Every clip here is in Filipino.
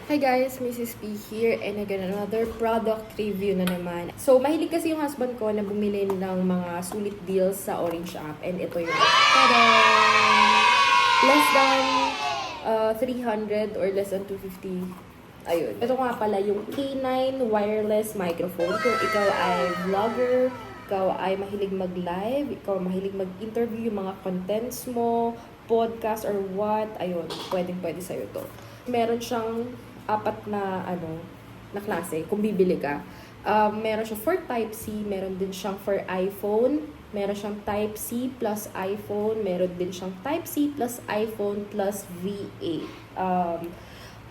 Hi guys, Mrs. P here and again another product review na naman. So, mahilig kasi yung husband ko na bumili ng mga sulit deals sa Orange app and ito yung tada! Less than 300 or less than 250. Ayun. Ito nga pala yung K9 wireless microphone. Kung ikaw ay vlogger, ikaw ay mahilig mag-live, ikaw mahilig mag-interview yung mga contents mo, podcast or what, ayun, pwedeng-pwede sa'yo to. Meron siyang apat na klase kung bibili ka. Meron siya for Type-C, meron din siyang for iPhone, meron siyang Type-C plus iPhone, meron din siyang Type-C plus iPhone plus V8.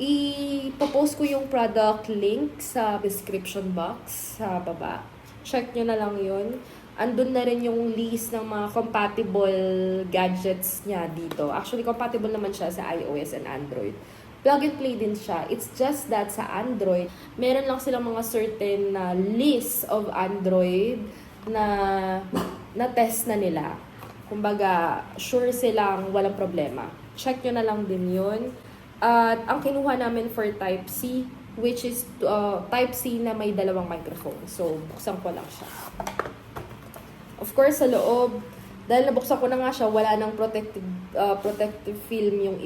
I-post ko yung product link sa description box sa baba. Check nyo na lang yun. Andun na rin yung list ng mga compatible gadgets niya dito. Actually, compatible naman siya sa iOS and Android. Plug and play din siya. It's just that sa Android, meron lang silang mga certain list of Android na test na nila. Kumbaga, sure silang walang problema. Check nyo na lang din yun. At ang kinuha namin for Type-C, which is Type-C na may dalawang microphone. So, buksan ko lang siya. Of course, sa loob, dahil nabuksan ko na nga siya, wala nang protective film yung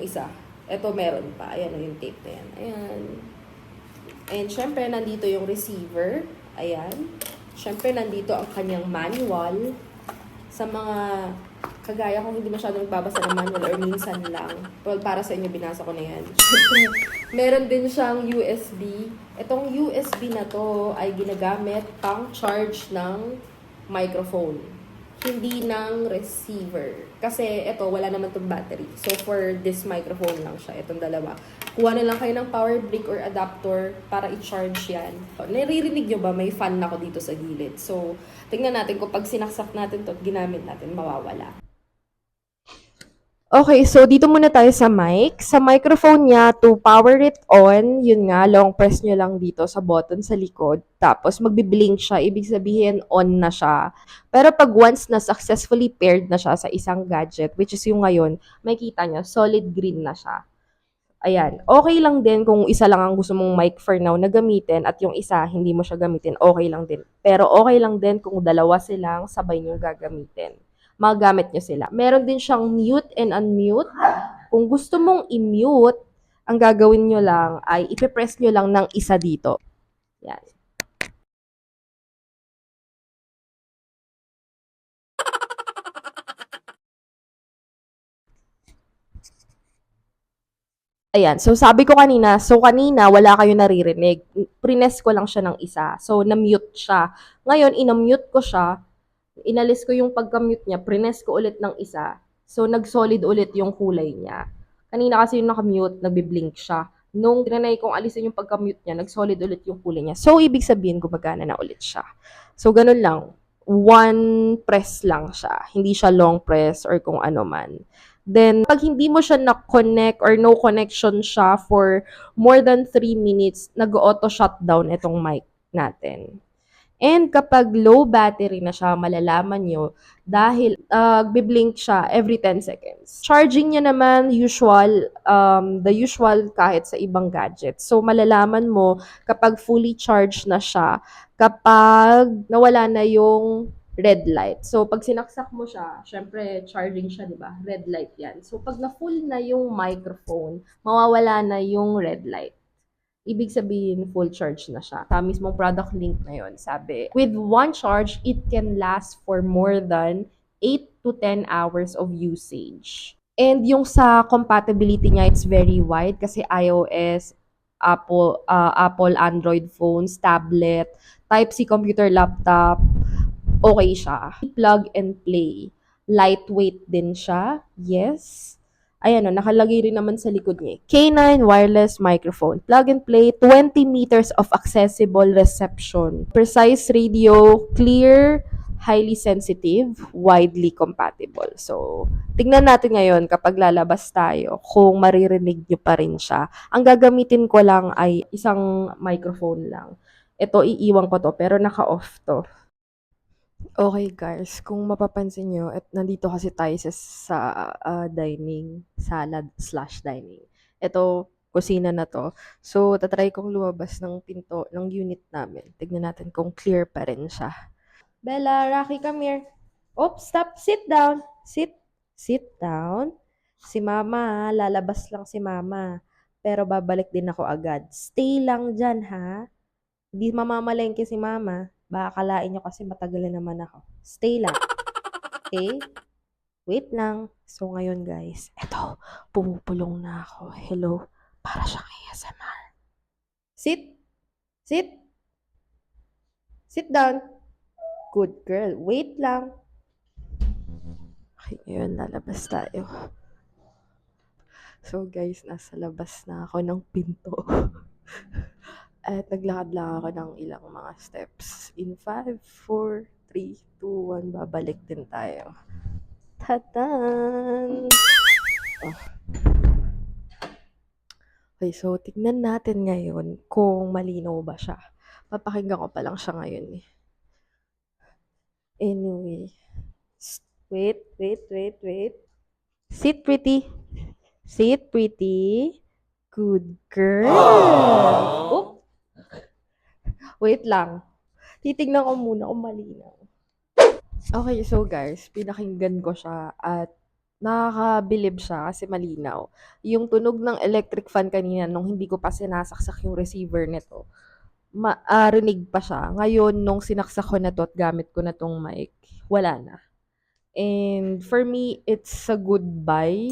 isa. Ito meron pa. Ayan yung tape na yan. Ayan. And syempre, nandito yung receiver. Ayan. Syempre, nandito ang kanyang manual. Sa mga kagaya kung hindi masyadong nagbabasa ng manual or minsan lang. Well, para sa inyo, binasa ko na yan. Meron din siyang USB. Itong USB na to ay ginagamit pang charge ng microphone. Hindi ng receiver. Kasi ito, wala naman itong battery. So, for this microphone lang siya. Itong dalawa. Kuha na lang kayo ng power brick or adapter para i-charge yan. Naririnig nyo ba? May fan ako dito sa gilid. So, tingnan natin kung pag sinaksak natin to at ginamit natin, mawawala. Okay, so dito muna tayo sa mic. Sa microphone niya, to power it on, yun nga, long press nyo lang dito sa button sa likod. Tapos magbiblink siya, ibig sabihin on na siya. Pero pag once na successfully paired na siya sa isang gadget, which is yung ngayon, makikita nyo, solid green na siya. Ayan, okay lang din kung isa lang ang gusto mong mic for now na gamitin at yung isa hindi mo siya gamitin, okay lang din. Pero okay lang din kung dalawa silang sabay nyo gagamitin. Magamit nyo sila. Meron din siyang mute and unmute. Kung gusto mong i-mute, ang gagawin nyo lang ay ipipress nyo lang ng isa dito. Yan. Ayan, so sabi ko kanina, wala kayo naririnig. Prines ko lang siya ng isa. So, na-mute siya. Ngayon, ina-mute ko siya. Inalis ko yung pagka-mute niya. Prines ko ulit ng isa. So, nag-solid ulit yung kulay niya. Kanina kasi yung naka-mute, nagbi-blink siya. Nung tinanay kong alisin yung pagka-mute niya, nag-solid ulit yung kulay niya. So, ibig sabihin, gumagana na ulit siya. So, ganun lang. One press lang siya. Hindi siya long press or kung ano man. Then, pag hindi mo siya na-connect or no connection siya for more than 3 minutes, nag-auto shutdown itong mic natin. And kapag low battery na siya, malalaman nyo dahil biblink siya every 10 seconds. Charging niya naman, the usual kahit sa ibang gadget. So, malalaman mo kapag fully charged na siya, kapag nawala na yung red light. So, pag sinaksak mo siya, syempre, charging siya, di ba? Red light yan. So, pag na-full na yung microphone, mawawala na yung red light. Ibig sabihin, full charge na siya. Sa mismong product link na yun, sabi, with one charge, it can last for more than 8 to 10 hours of usage. And yung sa compatibility niya, it's very wide kasi iOS, Apple Android phones, tablet, Type-C computer, laptop, okay siya. Plug and play. Lightweight din siya. Yes. Ayan o, nakalagay rin naman sa likod niya. K9 wireless microphone. Plug and play, 20 meters of accessible reception. Precise radio, clear, highly sensitive, widely compatible. So, tingnan natin ngayon kapag lalabas tayo kung maririnig nyo pa rin siya. Ang gagamitin ko lang ay isang microphone lang. Ito, iiwan ko to, pero naka-off to. Okay guys, kung mapapansin nyo, nandito kasi tayo sa dining, salad/dining. Ito, kusina na 'to. So, ta-try kong lumabas ng pinto ng unit namin. Tignan natin kung clear pa rin siya. Bella, Rocky, come here. Oops, stop. Sit down. Sit down. Si mama, lalabas lang si mama. Pero babalik din ako agad. Stay lang dyan, ha? Hindi mamamalengke si mama. Baka akalain nyo kasi matagal na naman ako. Stay lang. Okay? Wait lang. So, ngayon guys, eto, pumupulong na ako. Hello? Para siyang ASMR. Sit. Sit. Sit down. Good girl. Wait lang. Okay, ngayon lalabas tayo. So guys, nasa labas na ako ng pinto. At naglakad lang ako ng ilang mga steps. In 5, 4, 3, 2, 1, babalik din tayo. Tatan! Oh. Okay, so tignan natin ngayon kung malinaw ba siya. Papakinggan ko pa lang siya ngayon eh. Anyway. Wait. Sit, pretty. Sit, pretty. Good girl. Oh! Wait lang. Titignan ko muna kung malinaw. Okay, so guys, pinakinggan ko siya at nakakabilib siya kasi malinaw. Yung tunog ng electric fan kanina nung hindi ko pa sinasaksak yung receiver nito, rinig pa siya. Ngayon, nung sinaksak ko na to at gamit ko na tong mic, wala na. And for me, it's a good buy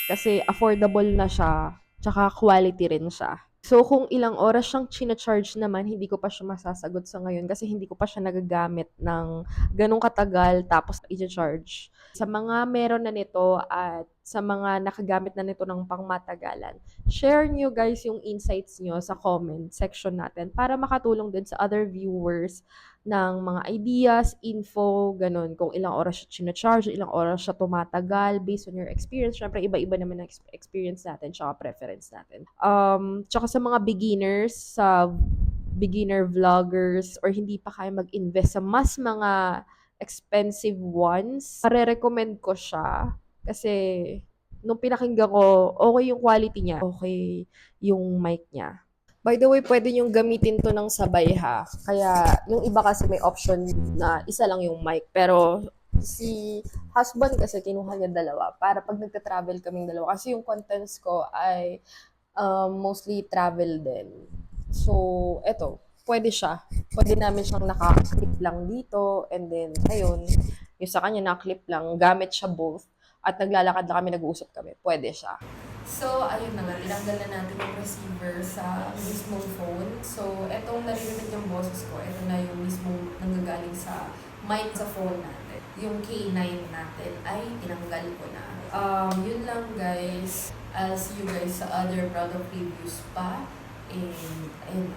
kasi affordable na siya, tsaka quality rin siya. So, kung ilang oras siyang china-charge naman, hindi ko pa siya masasagot sa ngayon kasi hindi ko pa siya nagagamit ng ganong katagal tapos i-charge. Sa mga meron na nito at sa mga nakagamit na nito ng pangmatagalan, share nyo guys yung insights nyo sa comment section natin para makatulong din sa other viewers ng mga ideas, info, ganun. Kung ilang oras siya china-charge, ilang oras siya tumatagal based on your experience. Syempre, iba-iba naman ang experience natin tsaka preference natin. Tsaka sa mga beginners, sa beginner vloggers, or hindi pa kaya mag-invest sa mas mga expensive ones, mare-recommend ko siya kasi nung pinakinggan ko, okay yung quality niya, okay yung mic niya. By the way, pwede yung gamitin to ng sabay ha. Kaya, yung iba kasi may option na isa lang yung mic. Pero, si husband kasi kinuha niya dalawa para pag nagta-travel kaming dalawa. Kasi yung contents ko ay mostly travel din. So, eto, pwede siya. Pwede namin siyang naka-clip lang dito. And then, ayun, yung sa kanya naka-clip lang. Gamit siya both. At naglalakad na kami, nag-uusap kami. Pwede siya. So, ayun na nga, tinanggal na natin yung receiver sa mismong phone. So, etong naririnig yung boses ko, ito na yung mismong nanggagaling sa mic sa phone natin. Yung K9 natin ay tinanggal ko na. Yun lang guys. I'll see you guys sa other product reviews pa. And, ayun.